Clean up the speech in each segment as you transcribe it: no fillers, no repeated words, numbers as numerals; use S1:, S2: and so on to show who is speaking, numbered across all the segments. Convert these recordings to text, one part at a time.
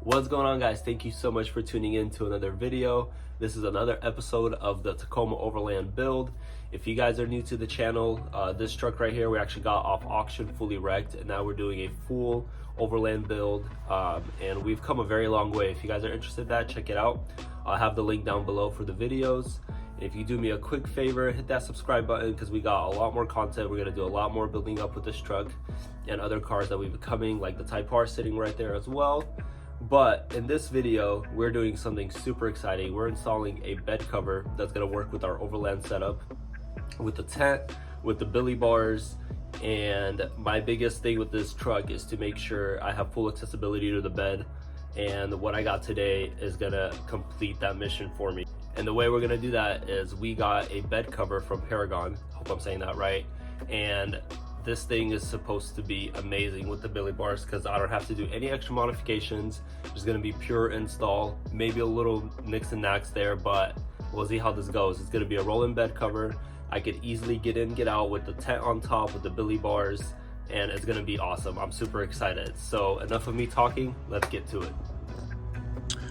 S1: What's going on, guys? Thank you so much for tuning in to another video. This is another episode of the Tacoma Overland build. If you guys are new to the channel, this truck right here we actually got off auction fully wrecked, and now we're doing a full Overland build, and we've come a very long way. If you guys are interested in that, check it out. I'll have the link down below for the videos. And if you do me a quick favor, hit that subscribe button because we got a lot more content. We're gonna do a lot more building up with this truck and other cars that we've been coming, like the Type R sitting right there as well. But in this video, we're doing something super exciting. We're installing a bed cover that's gonna work with our Overland setup, with the tent, with the billy bars. And my biggest thing with this truck is to make sure I have full accessibility to the bed. And what I got today is gonna complete that mission for me. And the way we're gonna do that is we got a bed cover from Paragon. Hope I'm saying that right. And this thing is supposed to be amazing with the billy bars because I don't have to do any extra modifications. There's gonna be pure install, maybe a little nicks and knacks there, but we'll see how this goes. It's gonna be a rolling bed cover. I could easily get in, get out with the tent on top with the billy bars, and it's gonna be awesome. I'm super excited. So enough of me talking, let's get to it.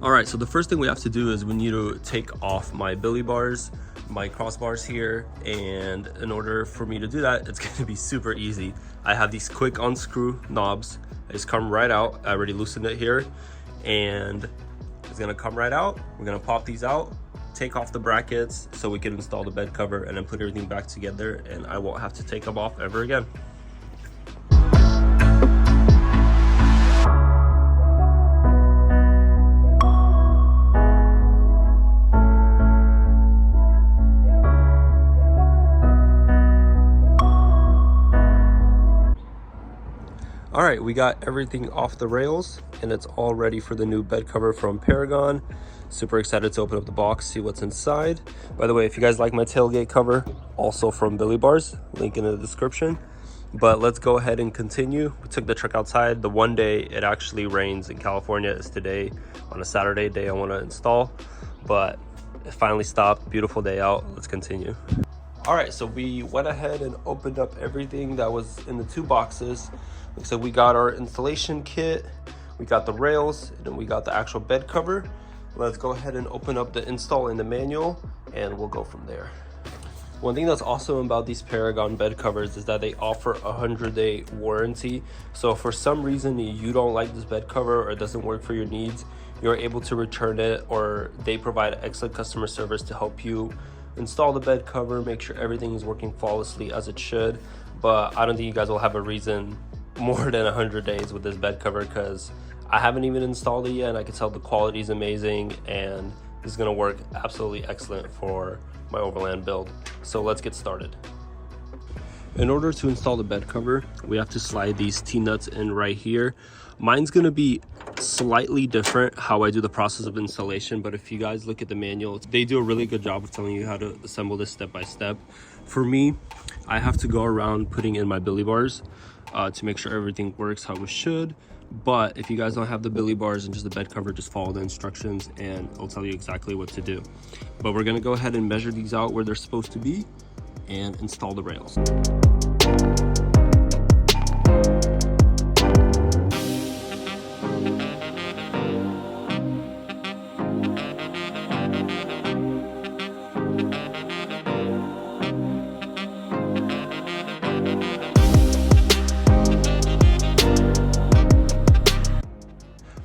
S1: All right, so the first thing we have to do is we need to take off my billy bars, my crossbars here, and in order for me to do that, it's gonna be super easy. I have these quick unscrew knobs. They just come right out. I already loosened it here, and it's gonna come right out. We're gonna pop these out, take off the brackets so we can install the bed cover, and then put everything back together, and I won't have to take them off ever again. All right, we got everything off the rails and it's all ready for the new bed cover from Paragon. Super excited to open up the box, see what's inside. By the way, if you guys like my tailgate cover, also from Billy Bars, link in the description. But let's go ahead and continue. We took the truck outside. The one day it actually rains in California is today, on a Saturday day I want to install, but it finally stopped. Beautiful day out. Let's continue. All right, so we went ahead and opened up everything that was in the two boxes. So we got our installation kit, we got the rails, and then we got the actual bed cover. Let's go ahead and open up the install in the manual and we'll go from there. One thing that's awesome about these Paragon bed covers is that they offer a 100-day warranty. So if for some reason you don't like this bed cover or it doesn't work for your needs, you're able to return it, or they provide excellent customer service to help you install the bed cover, make sure everything is working flawlessly as it should. But I don't think you guys will have a reason more than 100 days with this bed cover because I haven't even installed it yet, and I can tell the quality is amazing and this is going to work absolutely excellent for my Overland build. So let's get started. In order to install the bed cover, we have to slide these T-nuts in right here. Mine's going to be slightly different how I do the process of installation, but if you guys look at the manual, they do a really good job of telling you how to assemble this step by step. For me, I have to go around putting in my billy bars to make sure everything works how it should. But if you guys don't have the billy bars and just the bed cover, just follow the instructions and it'll tell you exactly what to do. But we're gonna go ahead and measure these out where they're supposed to be and install the rails.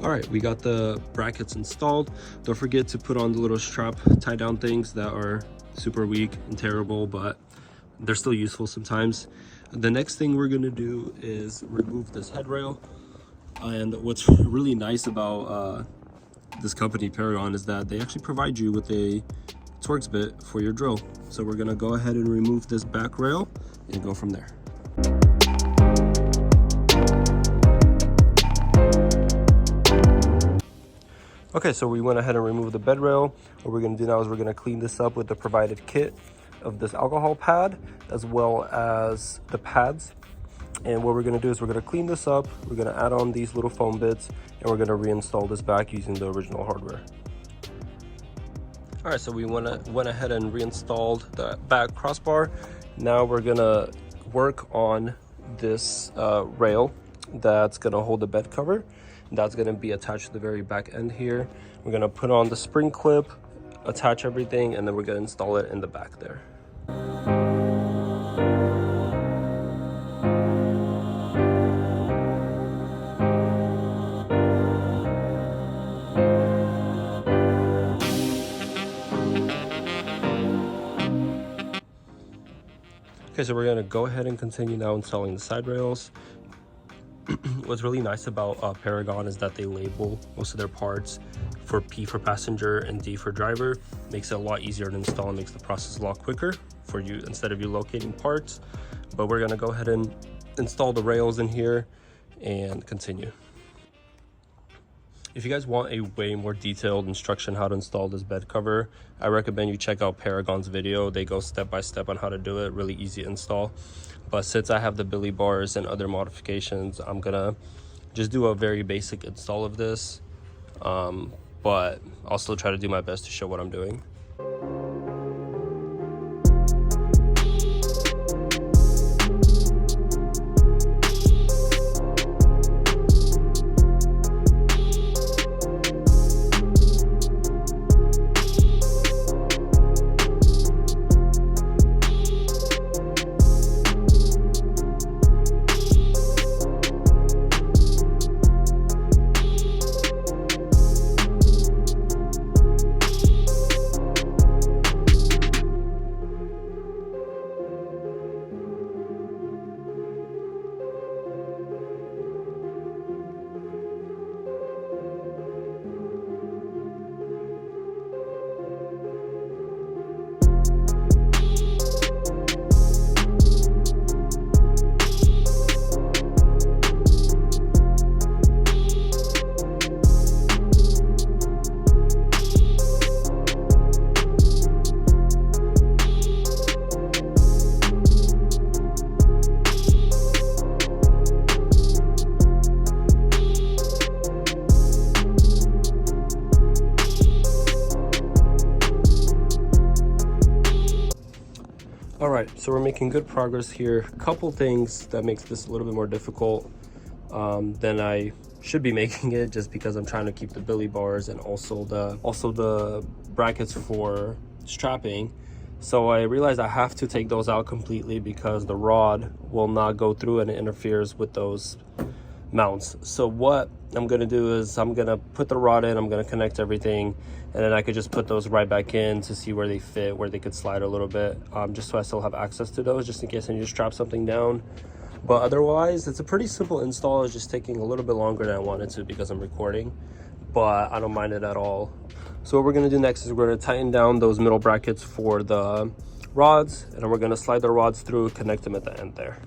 S1: All right, we got the brackets installed. Don't forget to put on the little strap tie down things that are super weak and terrible, but they're still useful sometimes. The next thing we're gonna do is remove this headrail. And what's really nice about this company, Paragon, is that they actually provide you with a Torx bit for your drill. So we're gonna go ahead and remove this back rail and go from there. Okay, so we went ahead and removed the bed rail. What we're gonna do now is we're gonna clean this up with the provided kit of this alcohol pad, as well as the pads. And what we're gonna do is we're gonna clean this up, we're gonna add on these little foam bits, and we're gonna reinstall this back using the original hardware. All right, so we went ahead and reinstalled the back crossbar. Now we're gonna work on this rail that's gonna hold the bed cover. That's going to be attached to the very back end here. We're going to put on the spring clip, attach everything, and then we're going to install it in the back there. Okay, so we're going to go ahead and continue now installing the side rails. What's really nice about Paragon is that they label most of their parts for P for passenger and D for driver. Makes it a lot easier to install and makes the process a lot quicker for you instead of you locating parts. But we're going to go ahead and install the rails in here and continue. If you guys want a way more detailed instruction how to install this bed cover, I recommend you check out Paragon's video. They go step by step on how to do it, really easy to install. But since I have the billy bars and other modifications, I'm gonna just do a very basic install of this. But I'll still try to do my best to show what I'm doing. All right, so we're making good progress here. A couple things that makes this a little bit more difficult than I should be making it, just because I'm trying to keep the billy bars and also the brackets for strapping. So I realized I have to take those out completely because the rod will not go through and it interferes with those mounts. So what I'm gonna do is I'm gonna put the rod in, I'm gonna connect everything, and then I could just put those right back in to see where they fit, where they could slide a little bit, just so I still have access to those, just in case I need to strap something down. But otherwise, it's a pretty simple install. It's just taking a little bit longer than I wanted to because I'm recording, but I don't mind it at all. So what we're gonna do next is we're gonna tighten down those middle brackets for the rods, and then we're gonna slide the rods through, connect them at the end there.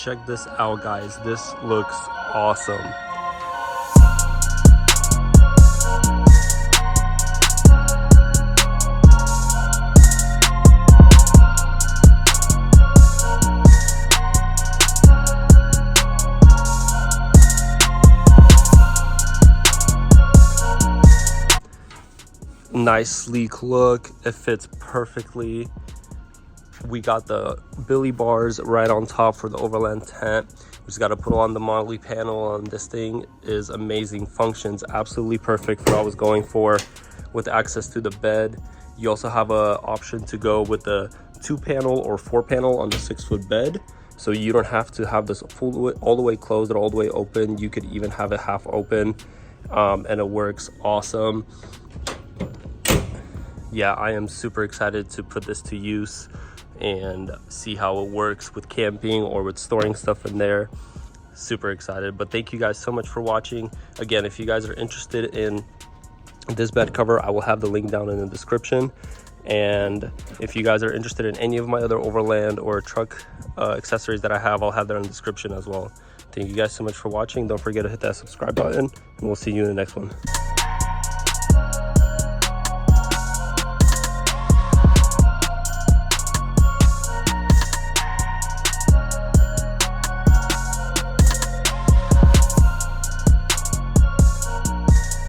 S1: check this out, guys. This looks awesome. Nice sleek look. It fits perfectly. We got the billy bars right on top for the Overland tent. We just got to put on the moly panel on this thing. Is amazing. Functions absolutely perfect for what I was going for with access to the bed. You also have a option to go with the 2-panel or 4-panel on the 6-foot bed, so you don't have to have this all the way closed or all the way open. You could even have it half open, and it works awesome. Yeah, I am super excited to put this to use and see how it works with camping or with storing stuff in there. Super excited. But thank you guys so much for watching. Again, if you guys are interested in this bed cover, I will have the link down in the description. And if you guys are interested in any of my other Overland or truck accessories that I have, I'll have that in the description as well. Thank you guys so much for watching. Don't forget to hit that subscribe button, and we'll see you in the next one.